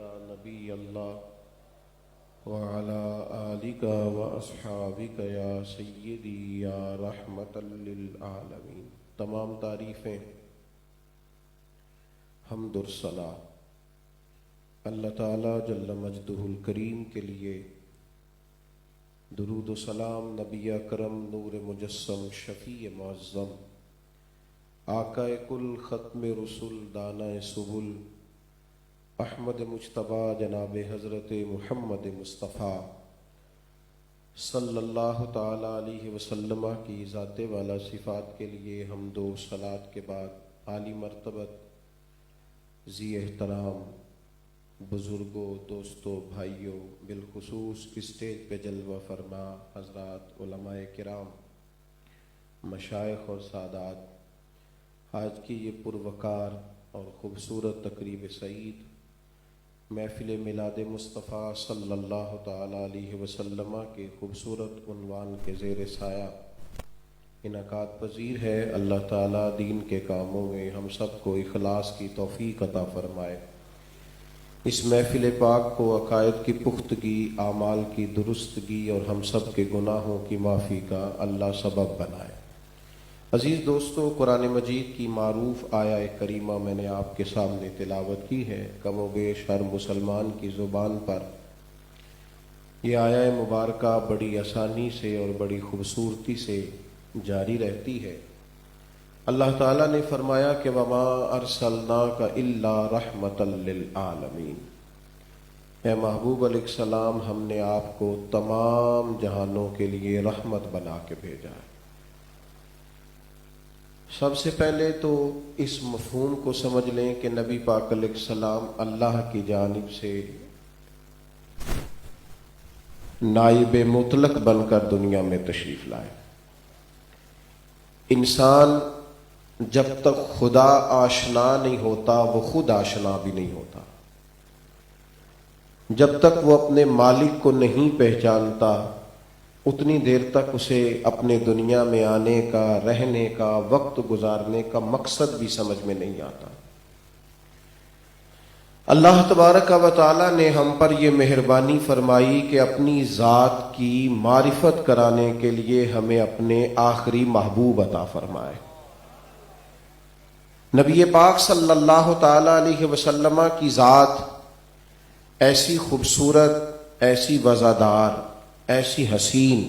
نبی اللہ وعلی آلک واصحابک یا سیدی یا رحمت للعالمین۔ تمام تعریفیں، حمد و ثنا اللہ تعالی جل مجدہ الکریم کے لیے، درود و سلام نبی اکرم نور مجسم شفیع معظم آقا کل ختم رسول دانہ سبل احمد مجتبی جناب حضرت محمد مصطفیٰ صلی اللہ تعالی علیہ وسلم کی ذات والا صفات کے لیے حمد و صلات کے بعد عالی مرتبت ذی احترام بزرگوں، دوستوں، بھائیوں، بالخصوص اسٹیج پہ جلوہ فرما حضرات علماء کرام، مشائخ اور سادات، آج کی یہ پروقار اور خوبصورت تقریب سعید محفل میلاد مصطفیٰ صلی اللہ تعالی علیہ وسلم کے خوبصورت عنوان کے زیر سایہ انعقاد پذیر ہے۔ اللہ تعالیٰ دین کے کاموں میں ہم سب کو اخلاص کی توفیق عطا فرمائے، اس محفل پاک کو عقائد کی پختگی، اعمال کی درستگی اور ہم سب کے گناہوں کی معافی کا اللہ سبب بنائے۔ عزیز دوستو، قرآن مجید کی معروف آیہ کریمہ میں نے آپ کے سامنے تلاوت کی ہے۔ کم و بیش ہر مسلمان کی زبان پر یہ آیہ مبارکہ بڑی آسانی سے اور بڑی خوبصورتی سے جاری رہتی ہے۔ اللہ تعالیٰ نے فرمایا کہ وَمَا أَرْسَلْنَاكَ إِلَّا رَحْمَةً لِلْعَالَمِينَ، اے محبوب علیہ السلام، ہم نے آپ کو تمام جہانوں کے لیے رحمت بنا کے بھیجا ہے۔ سب سے پہلے تو اس مفہوم کو سمجھ لیں کہ نبی پاک علیہ السلام اللہ کی جانب سے نائب مطلق بن کر دنیا میں تشریف لائے۔ انسان جب تک خدا آشنا نہیں ہوتا وہ خود آشنا بھی نہیں ہوتا۔ جب تک وہ اپنے مالک کو نہیں پہچانتا اتنی دیر تک اسے اپنے دنیا میں آنے کا، رہنے کا، وقت گزارنے کا مقصد بھی سمجھ میں نہیں آتا۔ اللہ تبارک و تعالی نے ہم پر یہ مہربانی فرمائی کہ اپنی ذات کی معرفت کرانے کے لیے ہمیں اپنے آخری محبوب عطا فرمائے۔ نبی پاک صلی اللہ تعالی علیہ وسلم کی ذات ایسی خوبصورت، ایسی وزادار، ایسی حسین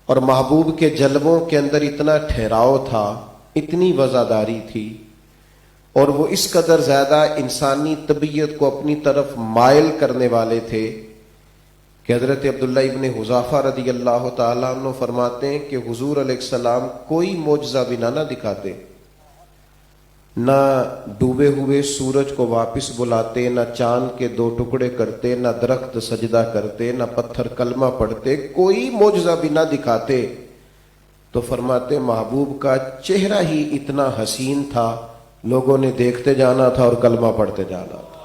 اور محبوب کے جلووں کے اندر اتنا ٹھہراؤ تھا، اتنی وزاداری تھی، اور وہ اس قدر زیادہ انسانی طبیعت کو اپنی طرف مائل کرنے والے تھے کہ حضرت عبداللہ ابن حذافہ رضی اللہ تعالیٰ عنہ فرماتے ہیں کہ حضور علیہ السلام کوئی معجزہ بھی نہ دکھاتے، نہ ڈوبے ہوئے سورج کو واپس بلاتے، نہ چاند کے 2 ٹکڑے کرتے، نہ درخت سجدہ کرتے، نہ پتھر کلمہ پڑھتے، کوئی معجزہ بھی نہ دکھاتے، تو فرماتے محبوب کا چہرہ ہی اتنا حسین تھا، لوگوں نے دیکھتے جانا تھا اور کلمہ پڑھتے جانا تھا۔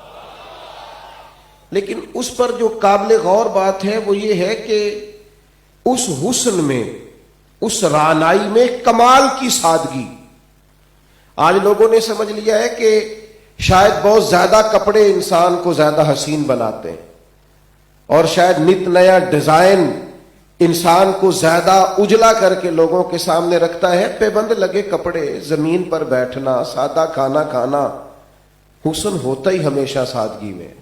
لیکن اس پر جو قابل غور بات ہے وہ یہ ہے کہ اس حسن میں، اس رعنائی میں کمال کی سادگی۔ آج لوگوں نے سمجھ لیا ہے کہ شاید بہت زیادہ کپڑے انسان کو زیادہ حسین بناتے ہیں، اور شاید نت نیا ڈیزائن انسان کو زیادہ اجلا کر کے لوگوں کے سامنے رکھتا ہے۔ پابند لگے کپڑے، زمین پر بیٹھنا، سادہ کھانا کھانا، حسن ہوتا ہی ہمیشہ سادگی میں۔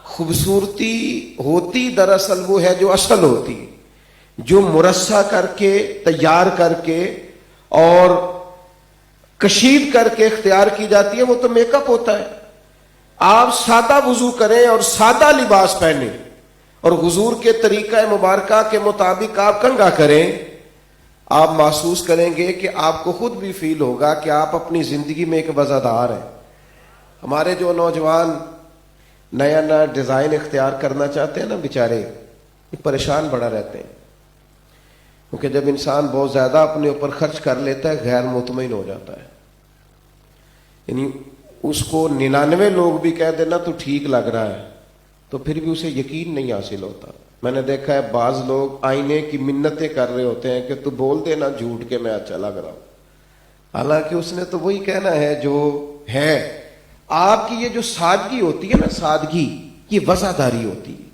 خوبصورتی ہوتی دراصل وہ ہے جو اصل ہوتی، جو مرصع کر کے، تیار کر کے اور کشید کر کے اختیار کی جاتی ہے، وہ تو میک اپ ہوتا ہے۔ آپ سادہ وضو کریں اور سادہ لباس پہنیں اور حضور کے طریقہ مبارکہ کے مطابق آپ کنگھا کریں، آپ محسوس کریں گے کہ آپ کو خود بھی فیل ہوگا کہ آپ اپنی زندگی میں ایک وزادار ہیں۔ ہمارے جو نوجوان نیا نیا ڈیزائن اختیار کرنا چاہتے ہیں نا، بیچارے یہ پریشان بڑا رہتے ہیں، کیونکہ جب انسان بہت زیادہ اپنے اوپر خرچ کر لیتا ہے غیر مطمئن ہو جاتا ہے۔ یعنی اس کو 99 لوگ بھی کہہ دینا تو ٹھیک لگ رہا ہے تو پھر بھی اسے یقین نہیں حاصل ہوتا۔ میں نے دیکھا ہے بعض لوگ آئینے کی منتیں کر رہے ہوتے ہیں کہ تو بول دینا جھوٹ کے میں اچھا لگ رہا ہوں، حالانکہ اس نے تو وہی کہنا ہے جو ہے، آپ کی یہ جو سادگی ہوتی ہے نا، سادگی، یہ وفاداری ہوتی ہے،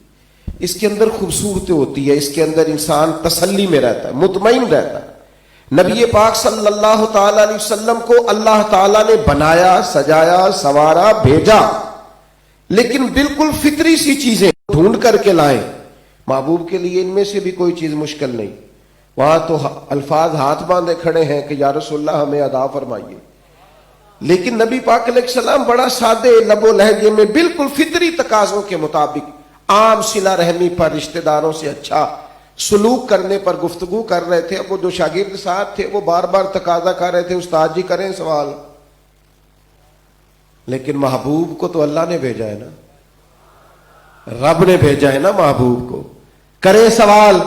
اس کے اندر خوبصورتی ہوتی ہے، اس کے اندر انسان تسلی میں رہتا ہے، مطمئن رہتا ہے۔ نبی پاک صلی اللہ تعالی علیہ وسلم کو اللہ تعالی نے بنایا، سجایا، سنوارا، بھیجا، لیکن بالکل فطری سی چیزیں ڈھونڈ کر کے لائے۔ محبوب کے لیے ان میں سے بھی کوئی چیز مشکل نہیں، وہاں تو الفاظ ہاتھ باندھے کھڑے ہیں کہ یا رسول اللہ ہمیں ادا فرمائیے، لیکن نبی پاک علیہ السلام بڑا سادے لب و لہجے میں بالکل فطری تقاضوں کے مطابق عام صلہ رحمی پر، رشتہ داروں سے اچھا سلوک کرنے پر گفتگو کر رہے تھے۔ اب وہ جو شاگرد صاحب تھے وہ بار بار تقاضا کر رہے تھے، استاد جی کریں سوال، لیکن محبوب کو تو اللہ نے بھیجا ہے نا، رب نے بھیجا ہے نا محبوب کو، کریں سوال۔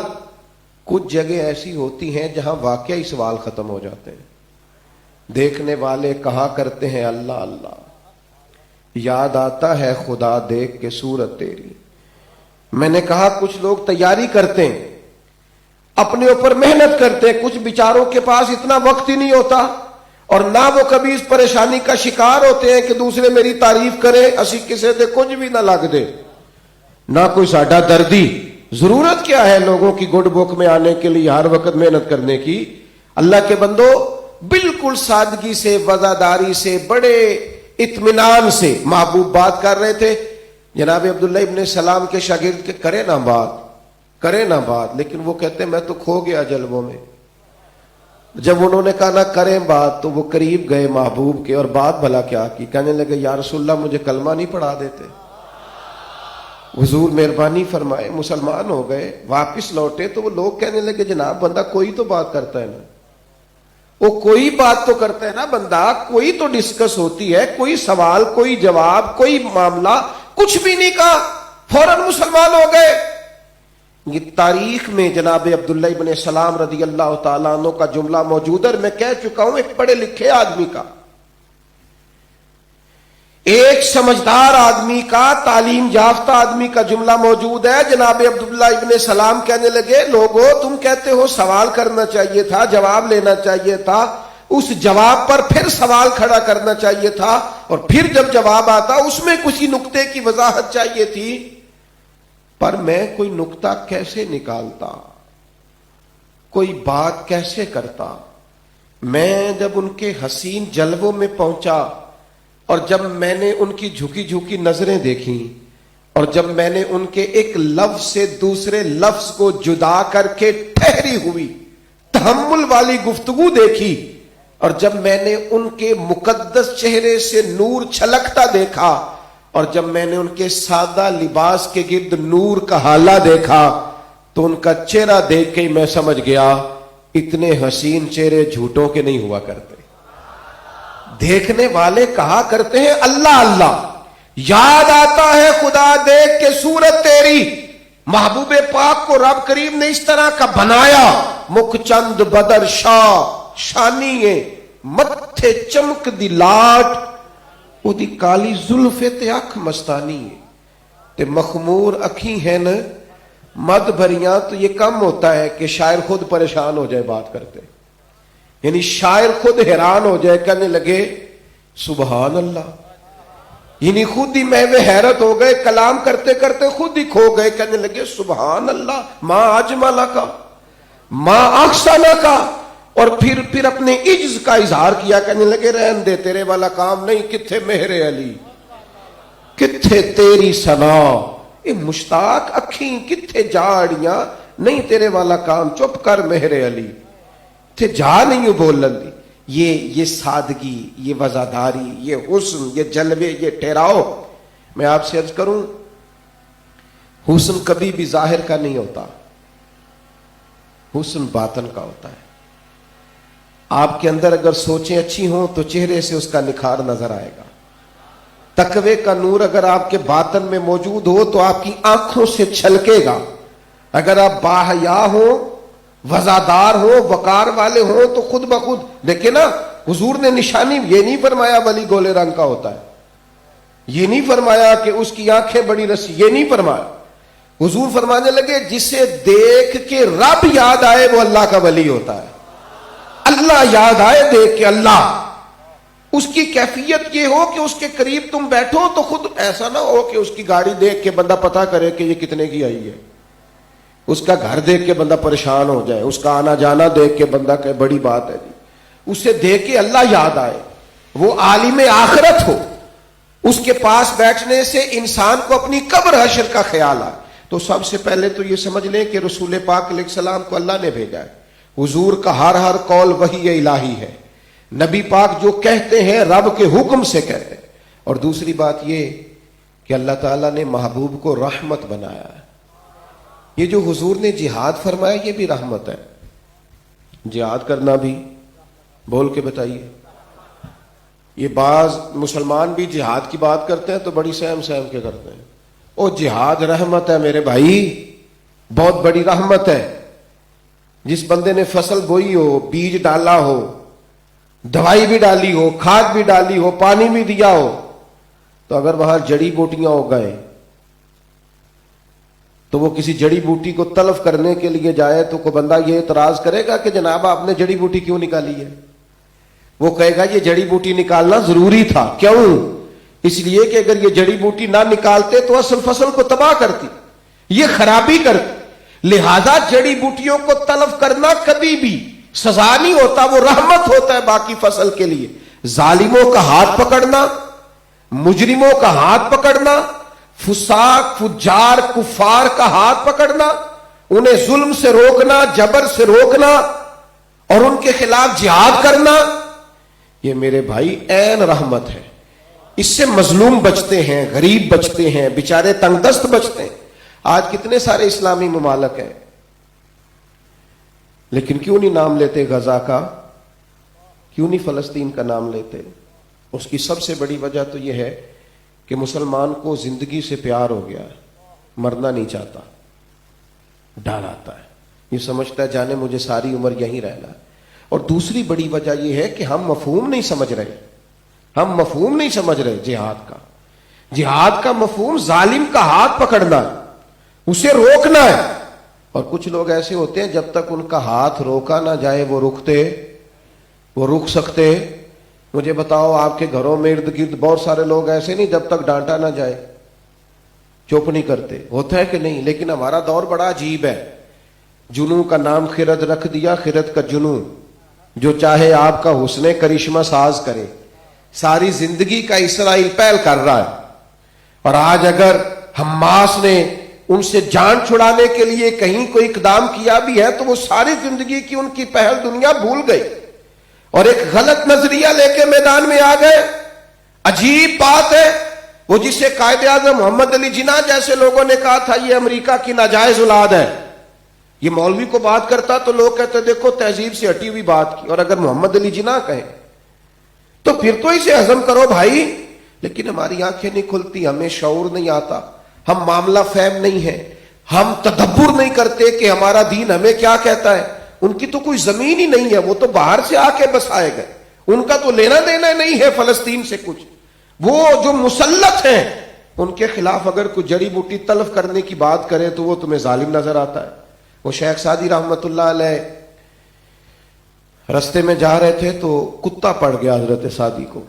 کچھ جگہ ایسی ہوتی ہیں جہاں واقعی سوال ختم ہو جاتے ہیں، دیکھنے والے کہا کرتے ہیں اللہ اللہ، یاد آتا ہے خدا دیکھ کے صورت تیری۔ میں نے کہا کچھ لوگ تیاری کرتے ہیں، اپنے اوپر محنت کرتے ہیں، کچھ بیچاروں کے پاس اتنا وقت ہی نہیں ہوتا، اور نہ وہ کبھی اس پریشانی کا شکار ہوتے ہیں کہ دوسرے میری تعریف کرے، اسی کسے دے کچھ بھی نہ لگ دے، نہ کوئی ساڈا دردی۔ ضرورت کیا ہے لوگوں کی گڈ بک میں آنے کے لیے ہر وقت محنت کرنے کی؟ اللہ کے بندو، بالکل سادگی سے، وفاداری سے، بڑے اطمینان سے محبوب بات کر رہے تھے۔ جناب عبداللہ ابن سلام کے شاگرد کے کرے نہ بات، لیکن وہ کہتے ہیں میں تو کھو گیا جلووں میں۔ جب انہوں نے کہا نہ کریں بات تو وہ قریب گئے محبوب کے، اور بات بھلا کیا کی، کہنے لگے یا رسول اللہ مجھے کلمہ نہیں پڑھا دیتے؟ حضور مہربانی فرمائے، مسلمان ہو گئے، واپس لوٹے تو وہ لوگ کہنے لگے جناب بندہ کوئی تو بات کرتا ہے نا، وہ کوئی بات تو کرتا ہے نا بندہ، کوئی تو ڈسکس ہوتی ہے، کوئی سوال، کوئی جواب، کوئی معاملہ، کچھ بھی نہیں کہا، فوراً مسلمان ہو گئے۔ یہ تاریخ میں جناب عبداللہ ابن سلام رضی اللہ تعالیٰ عنہ کا جملہ موجود ہے، میں کہہ چکا ہوں، ایک پڑھے لکھے آدمی کا، ایک سمجھدار آدمی کا، تعلیم یافتہ آدمی کا جملہ موجود ہے۔ جناب عبداللہ ابن سلام کہنے لگے لوگو تم کہتے ہو سوال کرنا چاہیے تھا، جواب لینا چاہیے تھا، اس جواب پر پھر سوال کھڑا کرنا چاہیے تھا، اور پھر جب جواب آتا اس میں کسی نقطے کی وضاحت چاہیے تھی، پر میں کوئی نقطہ کیسے نکالتا، کوئی بات کیسے کرتا؟ میں جب ان کے حسین جلووں میں پہنچا، اور جب میں نے ان کی جھکی جھکی نظریں دیکھیں، اور جب میں نے ان کے ایک لفظ سے دوسرے لفظ کو جدا کر کے ٹھہری ہوئی تحمل والی گفتگو دیکھی، اور جب میں نے ان کے مقدس چہرے سے نور چھلکتا دیکھا، اور جب میں نے ان کے سادہ لباس کے گرد نور کا حالہ دیکھا، تو ان کا چہرہ دیکھ کے میں سمجھ گیا اتنے حسین چہرے جھوٹوں کے نہیں ہوا کرتے۔ دیکھنے والے کہا کرتے ہیں اللہ اللہ، یاد آتا ہے خدا دیکھ کے صورت تیری۔ محبوب پاک کو رب کریم نے اس طرح کا بنایا، مکھ چند بدر شاہ شانی ہے، متھے چمک دی لاٹ، وہ دی کالی زلف تے اکھ مستانی ہے، تے مخمور اکھی ہیں نا مد بھریاں۔ تو یہ کم ہوتا ہے کہ شاعر خود پریشان ہو جائے بات کرتے، یعنی شاعر خود حیران ہو جائے، کہنے لگے سبحان اللہ، یعنی خود ہی محو حیرت ہو گئے، کلام کرتے کرتے خود ہی کھو گئے، کہنے لگے سبحان اللہ ما اجمل کا ما احسن کا، اور پھر اپنے عجز کا اظہار کیا، کہنے لگے رہن دے تیرے والا کام نہیں، کتھے مہر علی، کتھے تیری ثنا، اے مشتاق اکھیں کتھے جاڑیاں، نہیں تیرے والا کام، چپ کر مہر علی، تھے جا نہیں بولن دی۔ یہ سادگی، یہ وفاداری، یہ حسن، یہ جلوے، یہ ٹھہراؤ۔ میں آپ سے عرض کروں، حسن کبھی بھی ظاہر کا نہیں ہوتا، حسن باطن کا ہوتا ہے۔ آپ کے اندر اگر سوچیں اچھی ہوں تو چہرے سے اس کا نکھار نظر آئے گا۔ تقوی کا نور اگر آپ کے باطن میں موجود ہو تو آپ کی آنکھوں سے چھلکے گا۔ اگر آپ باحیا ہوں، وزادار ہو، وقار والے ہو، تو خود بخود دیکھیں نا، حضور نے نشانی یہ نہیں فرمایا ولی گولے رنگ کا ہوتا ہے، یہ نہیں فرمایا کہ اس کی آنکھیں بڑی رسی، یہ نہیں فرمایا۔ حضور فرمانے لگے جسے دیکھ کے رب یاد آئے وہ اللہ کا ولی ہوتا ہے۔ اللہ یاد آئے دیکھ کے اللہ، اس کی کیفیت یہ ہو کہ اس کے قریب تم بیٹھو تو خود ایسا نہ ہو کہ اس کی گاڑی دیکھ کے بندہ پتہ کرے کہ یہ کتنے کی آئی ہے، اس کا گھر دیکھ کے بندہ پریشان ہو جائے، اس کا آنا جانا دیکھ کے بندہ کہ بڑی بات ہے جی، اسے دیکھ کے اللہ یاد آئے، وہ عالم آخرت ہو، اس کے پاس بیٹھنے سے انسان کو اپنی قبر حشر کا خیال آئے۔ تو سب سے پہلے تو یہ سمجھ لیں کہ رسول پاک علیہ السلام کو اللہ نے بھیجا ہے، حضور کا ہر قول وحی الہی ہے، نبی پاک جو کہتے ہیں رب کے حکم سے کہتے ہیں۔ اور دوسری بات یہ کہ اللہ تعالیٰ نے محبوب کو رحمت بنایا ہے۔ یہ جو حضور نے جہاد فرمایا یہ بھی رحمت ہے، جہاد کرنا بھی، بول کے بتائیے۔ یہ بعض مسلمان بھی جہاد کی بات کرتے ہیں تو بڑی سہم کے کرتے ہیں، او جہاد رحمت ہے میرے بھائی، بہت بڑی رحمت ہے۔ جس بندے نے فصل بوئی ہو، بیج ڈالا ہو، دوائی بھی ڈالی ہو، کھاد بھی ڈالی ہو، پانی بھی دیا ہو، تو اگر وہاں جڑی بوٹیاں ہو گئے تو وہ کسی جڑی بوٹی کو تلف کرنے کے لیے جائے تو کوئی بندہ یہ اعتراض کرے گا کہ جناب آپ نے جڑی بوٹی کیوں نکالی ہے؟ وہ کہے گا یہ جڑی بوٹی نکالنا ضروری تھا۔ کیوں؟ اس لیے کہ اگر یہ جڑی بوٹی نہ نکالتے تو اصل فصل کو تباہ کرتی، یہ خرابی کرتی، لہذا جڑی بوٹیوں کو تلف کرنا کبھی بھی سزا نہیں ہوتا، وہ رحمت ہوتا ہے باقی فصل کے لیے۔ ظالموں کا ہاتھ پکڑنا، مجرموں کا ہاتھ پکڑنا، فساق فجار کفار کا ہاتھ پکڑنا، انہیں ظلم سے روکنا، جبر سے روکنا اور ان کے خلاف جہاد کرنا، یہ میرے بھائی عین رحمت ہے۔ اس سے مظلوم بچتے ہیں، غریب بچتے ہیں، بیچارے تنگ دست بچتے ہیں۔ آج کتنے سارے اسلامی ممالک ہیں، لیکن کیوں نہیں نام لیتے غزہ کا، کیوں نہیں فلسطین کا نام لیتے؟ اس کی سب سے بڑی وجہ تو یہ ہے کہ مسلمان کو زندگی سے پیار ہو گیا ہے، مرنا نہیں چاہتا، ڈر آتا ہے، یہ سمجھتا ہے جانے مجھے ساری عمر یہیں رہنا ہے۔ اور دوسری بڑی وجہ یہ ہے کہ ہم مفہوم نہیں سمجھ رہے، ہم مفہوم نہیں سمجھ رہے جہاد کا۔ جہاد کا مفہوم ظالم کا ہاتھ پکڑنا، اسے روکنا ہے۔ اور کچھ لوگ ایسے ہوتے ہیں جب تک ان کا ہاتھ روکا نہ جائے وہ رک سکتے۔ مجھے بتاؤ آپ کے گھروں میں ارد گرد بہت سارے لوگ ایسے نہیں جب تک ڈانٹا نہ جائے چپ نہیں کرتے، ہوتا ہے کہ نہیں؟ لیکن ہمارا دور بڑا عجیب ہے، جنوں کا نام خرد رکھ دیا، خرد کا جنوں، جو چاہے آپ کا حسن کرشمہ ساز کرے، ساری زندگی کا اسرائیل پہل کر رہا ہے۔ اور آج اگر حماس نے ان سے جان چھڑانے کے لیے کہیں کوئی اقدام کیا بھی ہے تو وہ ساری زندگی کی ان کی پہل دنیا بھول گئی اور ایک غلط نظریہ لے کے میدان میں آ گئے۔ عجیب بات ہے، وہ جسے قائد اعظم محمد علی جناح جیسے لوگوں نے کہا تھا یہ امریکہ کی ناجائز اولاد ہے، یہ مولوی کو بات کرتا تو لوگ کہتے دیکھو تہذیب سے ہٹی ہوئی بات کی، اور اگر محمد علی جناح کہیں تو پھر تو اسے ہضم کرو بھائی۔ لیکن ہماری آنکھیں نہیں کھلتی، ہمیں شعور نہیں آتا، ہم معاملہ فہم نہیں ہے، ہم تدبر نہیں کرتے کہ ہمارا دین ہمیں کیا کہتا ہے۔ ان کی تو کوئی زمین ہی نہیں ہے، وہ تو باہر سے آ کے بسائے گئے، ان کا تو لینا دینا نہیں ہے فلسطین سے کچھ۔ وہ جو مسلط ہیں ان کے خلاف اگر کوئی جڑی بوٹی تلف کرنے کی بات کرے تو وہ تمہیں ظالم نظر آتا ہے۔ وہ شیخ سعدی رحمت اللہ علیہ رستے میں جا رہے تھے تو کتا پڑ گیا حضرت سعدی کو،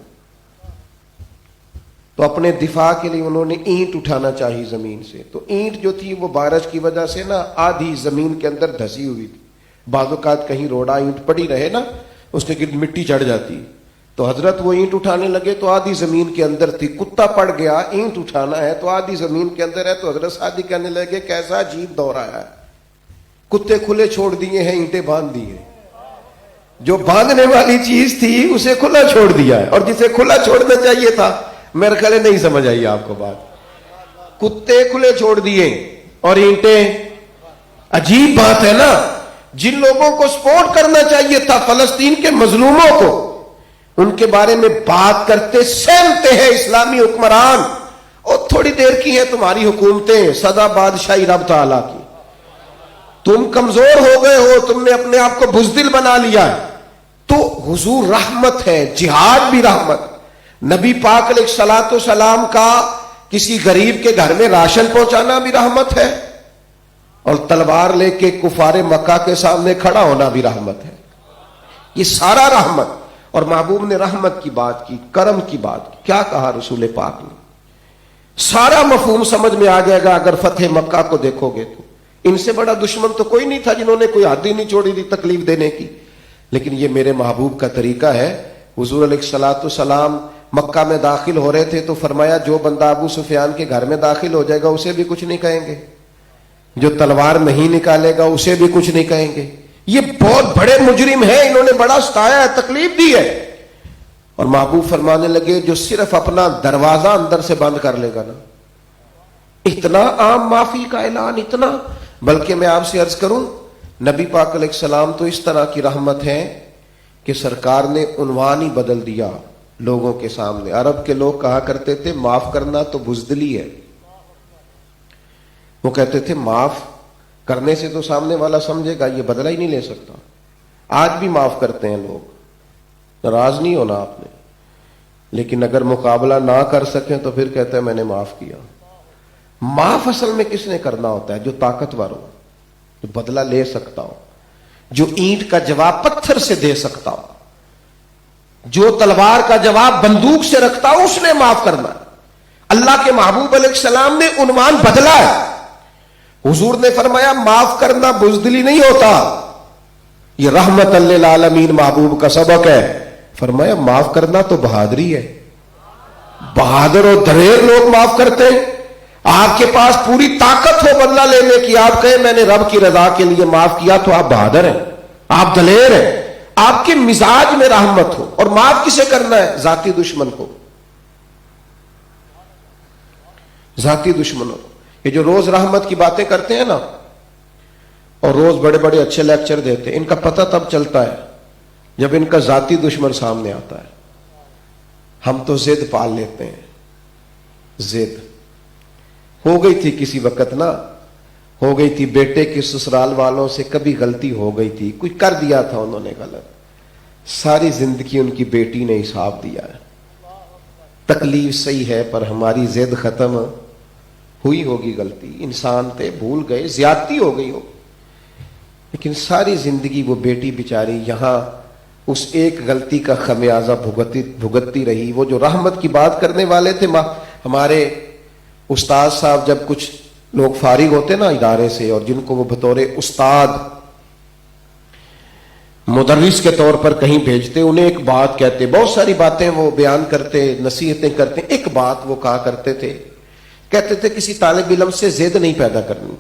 تو اپنے دفاع کے لیے انہوں نے اینٹ اٹھانا چاہی زمین سے، تو اینٹ جو تھی وہ بارش کی وجہ سے نا آدھی زمین کے اندر دھسی ہوئی تھی، بعض اوقات کہیں روڑا اینٹ پڑی رہے نا اس کے گرد مٹی چڑھ جاتی، تو حضرت وہ اینٹ اٹھانے لگے تو آدھی زمین کے اندر تھی، کتا پڑ گیا، اینٹ اٹھانا ہے تو آدھی زمین کے اندر ہے، تو حضرت سعدی کہنے لگے کیسا عجیب دور آیا ہے، کتے کھلے چھوڑ دیے ہیں، اینٹیں باندھ دی ہیں، جو باندھنے والی چیز تھی اسے کھلا چھوڑ دیا ہے، اور جسے کھلا چھوڑنا چاہیے تھا میرے خیال نہیں سمجھ آئی آپ کو بات، کتے کھلے چھوڑ دیے اور اینٹیں۔ عجیب بات ہے نا، جن لوگوں کو سپورٹ کرنا چاہیے تھا فلسطین کے مظلوموں کو، ان کے بارے میں بات کرتے سہمتے ہیں اسلامی حکمران، اور تھوڑی دیر کی ہیں تمہاری حکومتیں، سدا بادشاہی رب تعالیٰ کی، تم کمزور ہو گئے ہو، تم نے اپنے آپ کو بزدل بنا لیا ہے۔ تو حضور رحمت ہے، جہاد بھی رحمت، نبی پاک علیہ الصلوۃ والسلام کا کسی غریب کے گھر میں راشن پہنچانا بھی رحمت ہے، اور تلوار لے کے کفار مکہ کے سامنے کھڑا ہونا بھی رحمت ہے، یہ سارا رحمت۔ اور محبوب نے رحمت کی بات کی، کرم کی بات کی. کیا کہا رسول پاک نے؟ سارا مفہوم سمجھ میں آ جائے گا اگر فتح مکہ کو دیکھو گے تو. ان سے بڑا دشمن تو کوئی نہیں تھا جنہوں نے کوئی حد ہی نہیں چھوڑی تھی تکلیف دینے کی. لیکن یہ میرے محبوب کا طریقہ ہے. حضور علیہ الصلوۃ والسلام مکہ میں داخل ہو رہے تھے تو فرمایا جو بندہ ابو سفیان کے گھر میں داخل ہو جائے گا اسے بھی کچھ نہیں کہیں گے، جو تلوار نہیں نکالے گا اسے بھی کچھ نہیں کہیں گے. یہ بہت بڑے مجرم ہیں، انہوں نے بڑا ستایا ہے، تکلیف دی ہے. اور محبوب فرمانے لگے جو صرف اپنا دروازہ اندر سے بند کر لے گا نا، اتنا عام معافی کا اعلان، اتنا. بلکہ میں آپ سے عرض کروں، نبی پاک علیہ السلام تو اس طرح کی رحمت ہے کہ سرکار نے عنوان ہی بدل دیا لوگوں کے سامنے. عرب کے لوگ کہا کرتے تھے معاف کرنا تو بزدلی ہے. وہ کہتے تھے معاف کرنے سے تو سامنے والا سمجھے گا یہ بدلہ ہی نہیں لے سکتا. آج بھی معاف کرتے ہیں لوگ، ناراض نہیں ہونا آپ نے، لیکن اگر مقابلہ نہ کر سکیں تو پھر کہتے ہیں میں نے معاف کیا. معاف اصل میں کس نے کرنا ہوتا ہے؟ جو طاقتور ہو، جو بدلہ لے سکتا ہو، جو اینٹ کا جواب پتھر سے دے سکتا ہو، جو تلوار کا جواب بندوق سے رکھتا ہو، اس نے معاف کرنا. اللہ کے محبوب علیہ السلام نے عنوان بدلا ہے. حضور نے فرمایا معاف کرنا بزدلی نہیں ہوتا، یہ رحمت للعالمین محبوب کا سبق ہے. فرمایا معاف کرنا تو بہادری ہے. بہادر اور دلیر لوگ معاف کرتے ہیں. آپ کے پاس پوری طاقت ہو بدلہ لینے کی، آپ کہیں میں نے رب کی رضا کے لیے معاف کیا، تو آپ بہادر ہیں، آپ دلیر ہیں. آپ کے مزاج میں رحمت ہو. اور معاف کسے کرنا ہے؟ ذاتی دشمن کو، ذاتی دشمنوں کو. یہ جو روز رحمت کی باتیں کرتے ہیں نا اور روز بڑے بڑے اچھے لیکچر دیتے ہیں، ان کا پتہ تب چلتا ہے جب ان کا ذاتی دشمن سامنے آتا ہے. ہم تو ضد پال لیتے ہیں. ضد ہو گئی تھی کسی وقت نا، ہو گئی تھی بیٹے کے سسرال والوں سے، کبھی غلطی ہو گئی تھی، کوئی کر دیا تھا انہوں نے غلط، ساری زندگی ان کی بیٹی نے حساب دیا ہے. تکلیف صحیح ہے پر ہماری ضد ختم ہوئی ہوگی، غلطی انسان تھے، بھول گئے، زیادتی ہو گئی ہو، لیکن ساری زندگی وہ بیٹی بیچاری یہاں اس ایک غلطی کا خمیازہ بھگتتی رہی. وہ جو رحمت کی بات کرنے والے تھے، ہمارے استاد صاحب جب کچھ لوگ فارغ ہوتے نا ادارے سے اور جن کو وہ بطور استاد مدرس کے طور پر کہیں بھیجتے، انہیں ایک بات کہتے، بہت ساری باتیں وہ بیان کرتے، نصیحتیں کرتے. ایک بات وہ کہا کرتے تھے، کہتے تھے کسی طالب علم سے ضد نہیں پیدا کرنی.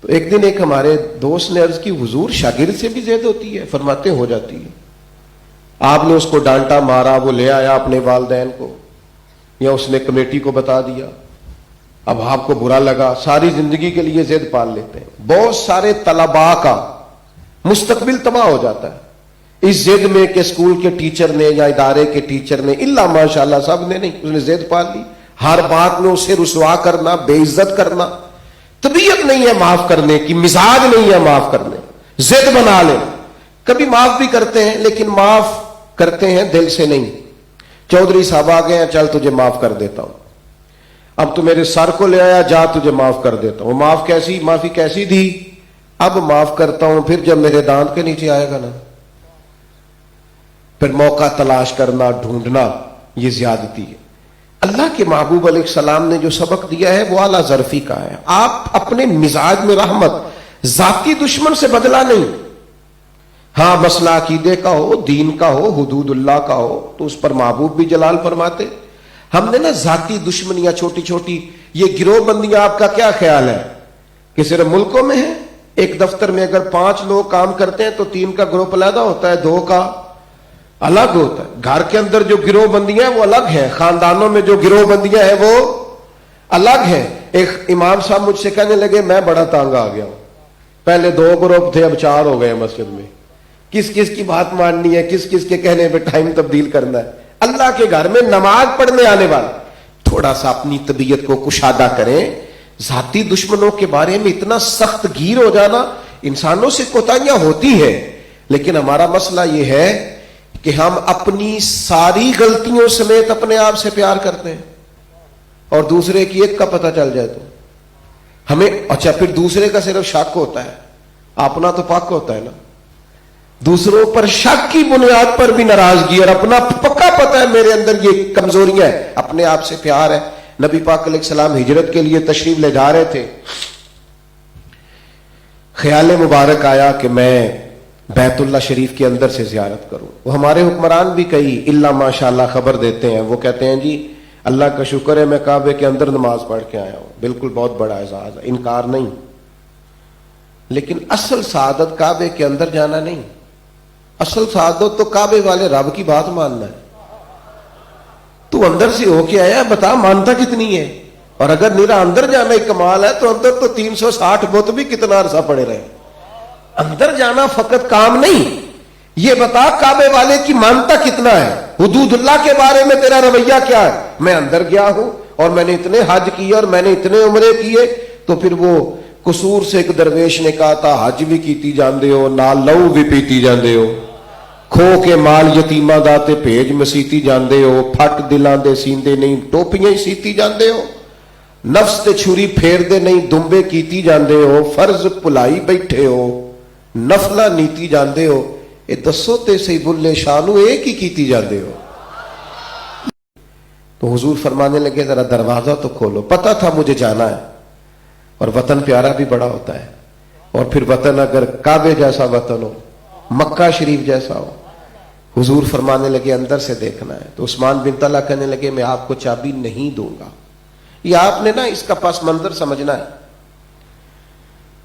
تو ایک دن ایک ہمارے دوست نے عرض کی حضور شاگرد سے بھی ضد ہوتی ہے؟ فرماتے ہو جاتی ہے. آپ نے اس کو ڈانٹا مارا، وہ لے آیا اپنے والدین کو یا اس نے کمیٹی کو بتا دیا، اب آپ کو برا لگا، ساری زندگی کے لیے ضد پال لیتے ہیں. بہت سارے طلباء کا مستقبل تباہ ہو جاتا ہے اس ضد میں کہ اسکول کے ٹیچر نے یا ادارے کے ٹیچر نے، الا ماشاءاللہ سب نے نہیں، اس نے ضد پال لی. ہر بات میں اسے رسوا کرنا، بے عزت کرنا. طبیعت نہیں ہے معاف کرنے کی، مزاج نہیں ہے معاف کرنے، ضد بنا لے. کبھی معاف بھی کرتے ہیں لیکن معاف کرتے ہیں دل سے نہیں. چودھری صاحب آ گئے ہیں، چل تجھے معاف کر دیتا ہوں، اب تو میرے سر کو لے آیا، جا تجھے معاف کر دیتا ہوں. معافی کیسی دی؟ اب معاف کرتا ہوں، پھر جب میرے دانت کے نیچے آئے گا نا پھر موقع تلاش کرنا، ڈھونڈنا، یہ زیادتی ہے. اللہ کے محبوب علیہ السلام نے جو سبق دیا ہے وہ اعلیٰ ظرفی کا ہے. آپ اپنے مزاج میں رحمت، ذاتی دشمن سے بدلا نہیں. ہاں مسئلہ عقیدے کا ہو، دین کا ہو، حدود اللہ کا ہو تو اس پر محبوب بھی جلال فرماتے. ہم نے نا ذاتی دشمنیاں چھوٹی چھوٹی، یہ گروہ بندیاں، آپ کا کیا خیال ہے کہ صرف ملکوں میں ہے؟ ایک دفتر میں اگر 5 لوگ کام کرتے ہیں تو 3 کا گروپ علیحدہ ہوتا ہے، 2 کا الگ ہوتا ہے. گھر کے اندر جو گروہ بندیاں ہیں وہ الگ ہیں، خاندانوں میں جو گروہ بندیاں ہیں وہ الگ ہیں. ایک امام صاحب مجھ سے کہنے لگے میں بڑا تانگ آ گیا ہوں، پہلے 2 گروپ تھے اب 4 ہو گئے مسجد میں، کس کس کی بات ماننی ہے، کس کس کے کہنے پہ ٹائم تبدیل کرنا ہے. اللہ کے گھر میں نماز پڑھنے آنے والا تھوڑا سا اپنی طبیعت کو کشادہ کریں. ذاتی دشمنوں کے بارے میں اتنا سخت گیر ہو جانا، انسانوں سے کوتاہیاں ہوتی ہیں لیکن ہمارا مسئلہ یہ ہے کہ ہم اپنی ساری غلطیوں سمیت اپنے آپ سے پیار کرتے ہیں اور دوسرے کی ایک کا پتہ چل جائے تو ہمیں اچھا پھر دوسرے کا صرف شک ہوتا ہے، اپنا تو پاک ہوتا ہے نا. دوسروں پر شک کی بنیاد پر بھی ناراضگی، اور اپنا پکا پتہ ہے میرے اندر یہ کمزوریاں ہیں، اپنے آپ سے پیار ہے۔ نبی پاک علیہ السلام ہجرت کے لیے تشریف لے جا رہے تھے، خیال مبارک آیا کہ میں بیت اللہ شریف کے اندر سے زیارت کروں۔ وہ ہمارے حکمران بھی کئی اللہ ماشاء اللہ خبر دیتے ہیں، وہ کہتے ہیں جی اللہ کا شکر ہے میں کعبے کے اندر نماز پڑھ کے آیا ہوں، بالکل بہت بڑا اعزاز ہے، انکار نہیں، لیکن اصل سعادت کعبے کے اندر جانا نہیں، اصل سعادت تو کعبے والے رب کی بات ماننا ہے۔ تو اندر سے ہو کے آیا، بتا مانتا کتنی ہے؟ اور اگر میرا اندر جانا ہی کمال ہے تو اندر تو 360 بت بھی کتنا عرصہ پڑے رہے، اندر جانا فقط کام نہیں۔ یہ بتا کعبے والے کی مانتا کتنا ہے، حدود اللہ کے بارے میں تیرا رویہ کیا ہے؟ میں اندر گیا ہوں اور میں نے اتنے حج کیے اور میں نے اتنے عمرے کیے، تو پھر وہ قصور سے ایک درویش نے کہا تھا حج بھی کیتی جاندے ہو نال لہو بھی پیتی جاندے ہو، کھو کے مال یتیماں دا تے بھیج مسیتی جاندے ہو، پھٹ دلاں دے سیندے نہیں ٹوپیاں ہی سیتی جاندے ہو، نفس تے چھری پھیر دے نہیں دمبے کیتی جاندے ہو، فرض پلائی بیٹھے ہو، نفلہ نیتی جاندے ہو، اے دسو تے سی بلے شانو ایک ہی کیتی جاندے ہو۔ تو حضور فرمانے لگے ذرا دروازہ تو کھولو، پتا تھا مجھے جانا ہے، اور وطن پیارا بھی بڑا ہوتا ہے، اور پھر وطن اگر کعبے جیسا وطن ہو، مکہ شریف جیسا ہو، حضور فرمانے لگے اندر سے دیکھنا ہے۔ تو عثمان بن طلحہ کہنے لگے میں آپ کو چابی نہیں دوں گا۔ یہ آپ نے نا اس کا پس منظر سمجھنا ہے،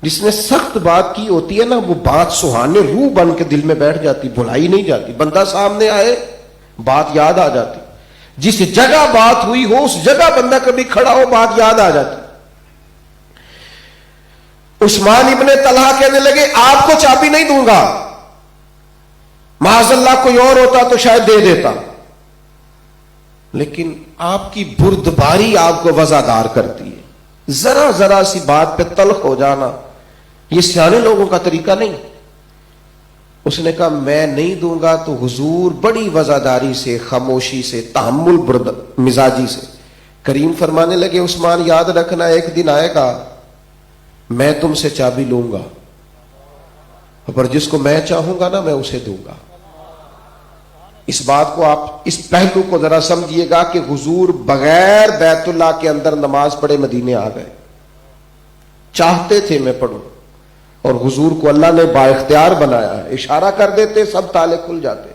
جس نے سخت بات کی ہوتی ہے نا وہ بات سہانے روح بن کے دل میں بیٹھ جاتی، بھلائی نہیں جاتی، بندہ سامنے آئے بات یاد آ جاتی، جس جگہ بات ہوئی ہو اس جگہ بندہ کبھی کھڑا ہو بات یاد آ جاتی۔ عثمان ابن طلحہ کہنے لگے آپ کو چابی نہیں دوں گا، معاذ اللہ کوئی اور ہوتا تو شاید دے دیتا، لیکن آپ کی بردباری آپ کو وزادار کرتی ہے، ذرا ذرا سی بات پہ تلخ ہو جانا یہ سیانے لوگوں کا طریقہ نہیں۔ اس نے کہا میں نہیں دوں گا، تو حضور بڑی وزاداری سے، خاموشی سے، تحمل مزاجی سے کریم فرمانے لگے عثمان یاد رکھنا ایک دن آئے گا میں تم سے چابی لوں گا، پر جس کو میں چاہوں گا نا میں اسے دوں گا۔ اس بات کو آپ اس پہلو کو ذرا سمجھیے گا کہ حضور بغیر بیت اللہ کے اندر نماز پڑھے مدینے آ گئے، چاہتے تھے میں پڑھوں، اور حضور کو اللہ نے با اختیار بنایا ہے، اشارہ کر دیتے سب تالے کھل جاتے،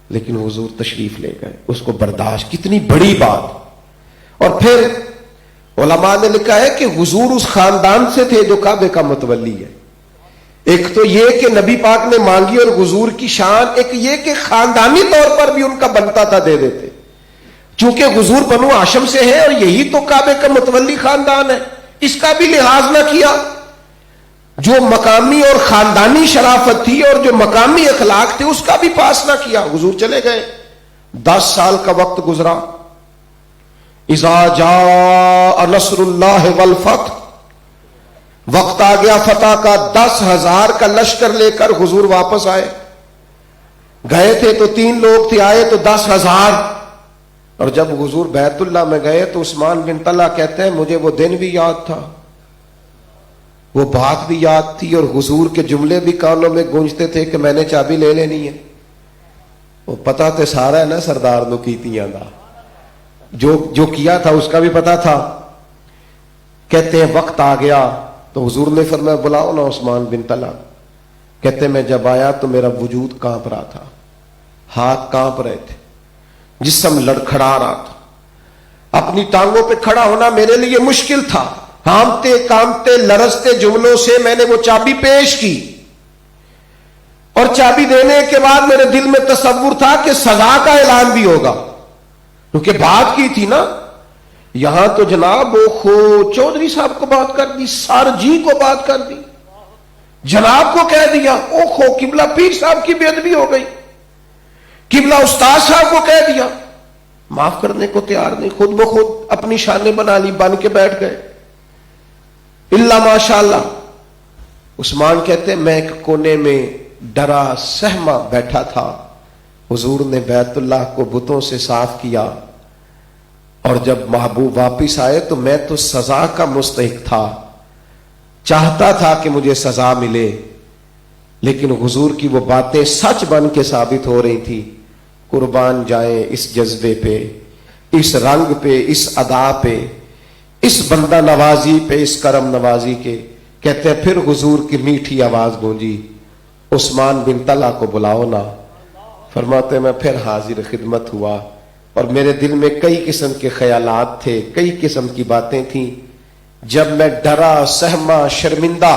لیکن حضور تشریف لے گئے، اس کو برداشت، کتنی بڑی بات۔ اور پھر علماء نے لکھا ہے کہ حضور اس خاندان سے تھے جو کعبے کا متولی ہے۔ ایک تو یہ کہ نبی پاک نے مانگی اور حضور کی شان، ایک یہ کہ خاندانی طور پر بھی ان کا بنتا تھا دے دیتے، چونکہ حضور بنو ہاشم سے ہے اور یہی تو کعبے کا متولی خاندان ہے، اس کا بھی لحاظ نہ کیا۔ جو مقامی اور خاندانی شرافت تھی اور جو مقامی اخلاق تھے اس کا بھی پاس نہ کیا، حضور چلے گئے۔ 10 سال کا وقت گزرا، اذا جاء نصر اللہ والفتح، وقت آ گیا فتح کا، 10,000 کا لشکر لے کر حضور واپس آئے۔ گئے تھے تو 3 لوگ تھے، آئے تو 10,000۔ اور جب حضور بیت اللہ میں گئے تو عثمان بن طلحہ کہتے ہیں مجھے وہ دن بھی یاد تھا، وہ بات بھی یاد تھی، اور حضور کے جملے بھی کانوں میں گونجتے تھے کہ میں نے چابی لے لینی ہے۔ وہ پتا تے سارا ہے نا سردار نو کیتیاں دا، جو کیا تھا اس کا بھی پتا تھا۔ کہتے ہیں وقت آ گیا تو حضور نے فرمایا بلاؤ نا عثمان بن طلحہ۔ کہتے میں جب آیا تو میرا وجود کانپ رہا تھا، ہاتھ کانپ رہے تھے، جسم لڑکھڑا رہا تھا، اپنی ٹانگوں پہ کھڑا ہونا میرے لیے مشکل تھا۔ ہامتے کامتے لرزتے جملوں سے میں نے وہ چابی پیش کی، اور چابی دینے کے بعد میرے دل میں تصور تھا کہ سزا کا اعلان بھی ہوگا، کیونکہ بات کی تھی نا۔ یہاں تو جناب وہ خو چودھری صاحب کو بات کر دی، سار جی کو بات کر دی، جناب کو کہہ دیا، او خو قبلہ پیر صاحب کی بے ادبی ہو گئی، قبلہ استاد صاحب کو کہہ دیا، معاف کرنے کو تیار نہیں، خود بخود اپنی شانیں بنا لی، بن کے بیٹھ گئے۔ اللہ ماشاءاللہ۔ عثمان کہتے ہیں میں ایک کونے میں ڈرا سہما بیٹھا تھا، حضور نے بیت اللہ کو بتوں سے صاف کیا، اور جب محبوب واپس آئے تو میں تو سزا کا مستحق تھا، چاہتا تھا کہ مجھے سزا ملے، لیکن حضور کی وہ باتیں سچ بن کے ثابت ہو رہی تھی. قربان جائیں اس جذبے پہ، اس رنگ پہ، اس ادا پہ، اس بندہ نوازی پہ، اس کرم نوازی کے. کہتے ہیں پھر حضور کی میٹھی آواز گونجی، عثمان بن طلحہ کو بلاؤ نا. فرماتے میں پھر حاضر خدمت ہوا، اور میرے دل میں کئی قسم کے خیالات تھے، کئی قسم کی باتیں تھیں. جب میں ڈرا، سہما، شرمندہ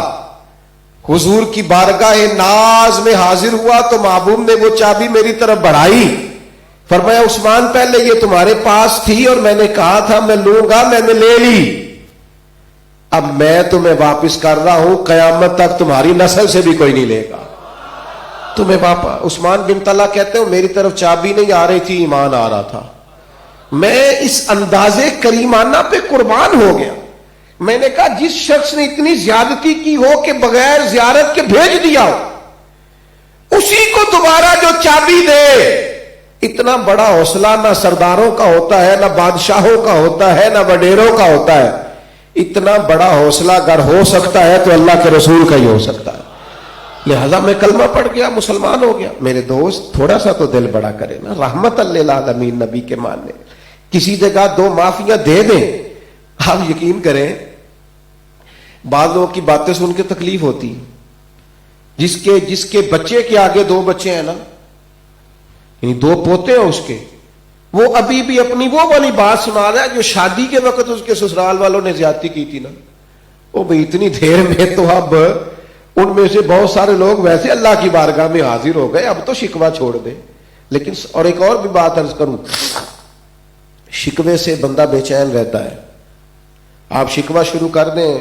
حضور کی بارگاہ ناز میں حاضر ہوا تو محبوب نے وہ چابی میری طرف بڑھائی. فرمایا عثمان پہلے یہ تمہارے پاس تھی اور میں نے کہا تھا میں لوں گا، میں نے لے لی، اب میں تمہیں واپس کر رہا ہوں، قیامت تک تمہاری نسل سے بھی کوئی نہیں لے گا تمہیں واپس. عثمان بن طلحہ کہتے ہو میری طرف چابی نہیں آ رہی تھی، ایمان آ رہا تھا. میں اس انداز کریمانہ پہ قربان ہو گیا. میں نے کہا جس شخص نے اتنی زیادتی کی ہو کہ بغیر زیارت کے بھیج دیا ہو، اسی کو دوبارہ جو چابی دے. اتنا بڑا حوصلہ نہ سرداروں کا ہوتا ہے، نہ بادشاہوں کا ہوتا ہے، نہ وڈیروں کا ہوتا ہے. اتنا بڑا حوصلہ اگر ہو سکتا ہے تو اللہ کے رسول کا ہی ہو سکتا ہے. لہذا میں کلمہ پڑھ گیا، مسلمان ہو گیا. میرے دوست تھوڑا سا تو دل بڑا کرے نا، رحمت للعالمین نبی کے ماننے. کسی جگہ دو معافیاں دے دیں، آپ یقین کریں بعض لوگوں کی باتیں سن کے تکلیف ہوتی. جس کے بچے کے آگے دو بچے ہیں نا، یعنی دو پوتے ہیں اس کے، وہ ابھی بھی اپنی وہ والی بات سنا رہا ہے جو شادی کے وقت اس کے سسرال والوں نے زیادتی کی تھی نا. وہ بھئی اتنی دیر میں تو اب ان میں سے بہت سارے لوگ ویسے اللہ کی بارگاہ میں حاضر ہو گئے، اب تو شکوہ چھوڑ دے. لیکن اور ایک اور بھی بات عرض کروں، شکوے سے بندہ بے چین رہتا ہے. آپ شکوہ شروع کر دیں،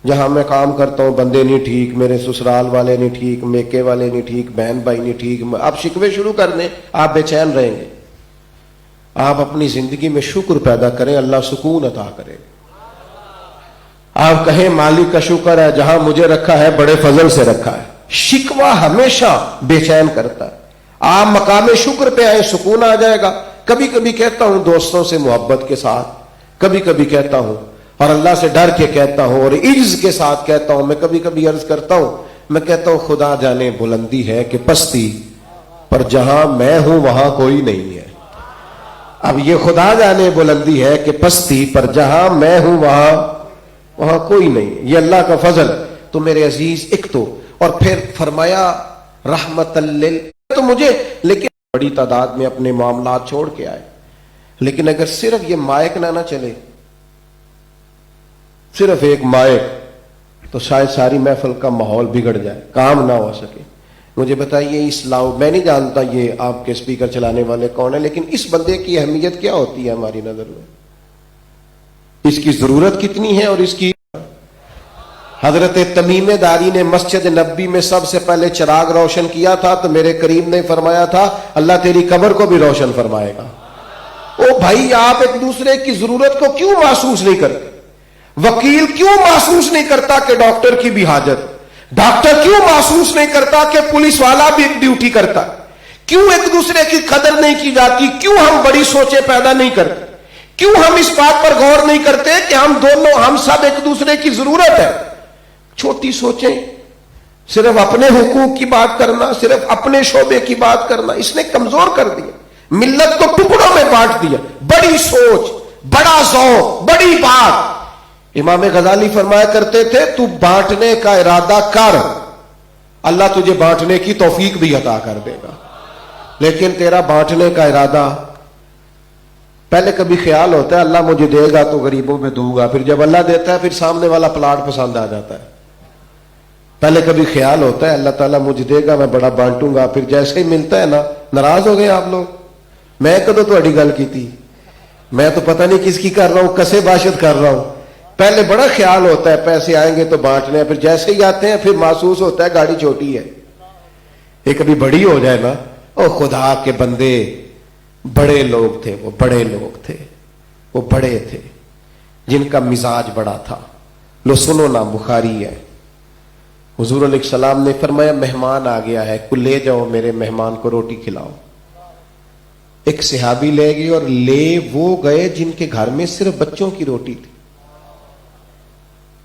جہاں میں کام کرتا ہوں بندے نہیں ٹھیک، میرے سسرال والے نہیں ٹھیک، میکے والے نہیں ٹھیک، بہن بھائی نہیں ٹھیک، آپ شکوے شروع کر دیں، آپ بے چین رہیں گے. آپ اپنی زندگی میں شکر پیدا کریں، اللہ سکون عطا کرے. آپ کہیں مالک کا شکر ہے جہاں مجھے رکھا ہے بڑے فضل سے رکھا ہے. شکوہ ہمیشہ بے چین کرتا ہے. آپ مقام شکر پہ آئے، سکون آ جائے گا. کبھی کبھی کہتا ہوں دوستوں سے محبت کے ساتھ، کبھی کبھی کہتا ہوں اور اللہ سے ڈر کے کہتا ہوں اور عجز کے ساتھ کہتا ہوں. میں کبھی کبھی عرض کرتا ہوں، میں کہتا ہوں خدا جانے بلندی ہے کہ پستی، پر جہاں میں ہوں وہاں کوئی نہیں ہے. اب یہ خدا جانے بلندی ہے کہ پستی، پر جہاں میں ہوں وہاں کوئی نہیں. یہ اللہ کا فضل. تو میرے عزیز ایک تو، اور پھر فرمایا رحمت لل، تو مجھے لیکن بڑی تعداد میں اپنے معاملات چھوڑ کے آئے. لیکن اگر صرف یہ مائک نہ چلے، صرف ایک مائک، تو شاید ساری محفل کا ماحول بگڑ جائے، کام نہ ہو سکے. مجھے بتائیے اس لاؤ، میں نہیں جانتا یہ آپ کے اسپیکر چلانے والے کون ہیں، لیکن اس بندے کی اہمیت کیا ہوتی ہے ہماری نظر میں، اس کی ضرورت کتنی ہے. اور اس کی حضرت تمیم داری نے مسجد نبی میں سب سے پہلے چراغ روشن کیا تھا تو میرے کریم نے فرمایا تھا اللہ تیری قبر کو بھی روشن فرمائے گا. او بھائی آپ ایک دوسرے کی ضرورت کو کیوں محسوس نہیں کرتے؟ وکیل کیوں محسوس نہیں کرتا کہ ڈاکٹر کی بھی حاجت؟ ڈاکٹر کیوں محسوس نہیں کرتا کہ پولیس والا بھی ایک ڈیوٹی کرتا؟ کیوں ایک دوسرے کی قدر نہیں کی جاتی؟ کیوں ہم بڑی سوچیں پیدا نہیں کرتے؟ کیوں ہم اس بات پر غور نہیں کرتے کہ ہم سب ایک دوسرے کی ضرورت ہے؟ چھوٹی سوچیں، صرف اپنے حقوق کی بات کرنا، صرف اپنے شعبے کی بات کرنا، اس نے کمزور کر دیا، ملت کو ٹکڑوں میں بانٹ دیا. بڑی سوچ، بڑا ذوق، بڑی بات. امام غزالی فرمایا کرتے تھے تو بانٹنے کا ارادہ کر، اللہ تجھے بانٹنے کی توفیق بھی عطا کر دے گا. لیکن تیرا بانٹنے کا ارادہ، پہلے کبھی خیال ہوتا ہے اللہ مجھے دے گا تو غریبوں میں دوں گا، پھر جب اللہ دیتا ہے پھر سامنے والا پلاٹ پسند آ جاتا ہے. پہلے کبھی خیال ہوتا ہے اللہ تعالیٰ مجھے دے گا میں بڑا بانٹوں گا، پھر جیسے ہی ملتا ہے نا ناراض ہو گئے آپ لوگ. میں کدو تہاڈی گل کیتی، میں تو پتہ نہیں کس کی کر رہا ہوں، کسے باشد کر رہا ہوں. پہلے بڑا خیال ہوتا ہے پیسے آئیں گے تو بانٹنے ہیں، پھر جیسے ہی آتے ہیں پھر محسوس ہوتا ہے گاڑی چھوٹی ہے، یہ کبھی بڑی ہو جائے نا. او خدا کے بندے، بڑے لوگ تھے، وہ بڑے لوگ تھے، وہ بڑے تھے جن کا مزاج بڑا تھا. لو سنو نا، بخاری ہے، حضور علیہ السلام نے فرمایا مہمان آ گیا ہے، کو لے جاؤ میرے مہمان کو روٹی کھلاؤ. ایک صحابی لے گئے اور لے وہ گئے جن کے گھر میں صرف بچوں کی روٹی تھی.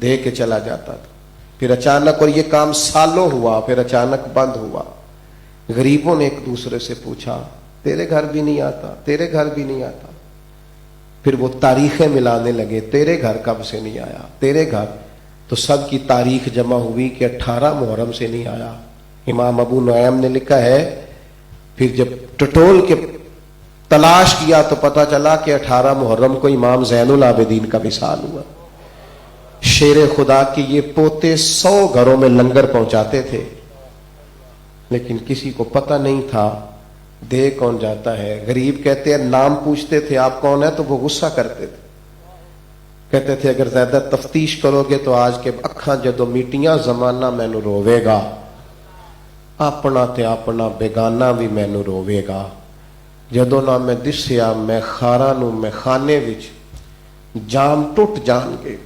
دے کے چلا جاتا تھا. پھر اچانک، اور یہ کام سالوں ہوا، پھر اچانک بند ہوا. غریبوں نے ایک دوسرے سے پوچھا تیرے گھر بھی نہیں آتا، تیرے گھر بھی نہیں آتا. پھر وہ تاریخیں ملانے لگے، تیرے گھر کب سے نہیں آیا، تیرے گھر. تو سب کی تاریخ جمع ہوئی کہ 18 محرم سے نہیں آیا. امام ابو نعیم نے لکھا ہے پھر جب ٹٹول کے تلاش کیا تو پتا چلا کہ 18 محرم کو امام زین العابدین کا وصال ہوا. شیر خدا کے یہ پوتے 100 گھروں میں لنگر پہنچاتے تھے، لیکن کسی کو پتہ نہیں تھا دے کون جاتا ہے. غریب کہتے ہیں نام پوچھتے تھے آپ کون ہے تو وہ غصہ کرتے تھے، کہتے تھے اگر زیادہ تفتیش کرو گے تو آج کے اکھاں جدو میٹیاں زمانہ مینو روے گا، اپنا تے اپنا بیگانہ بھی مینو روے گا. جدو نہ میں دسیا میں خاراں نو میں خانے وچ جام ٹوٹ جان گے.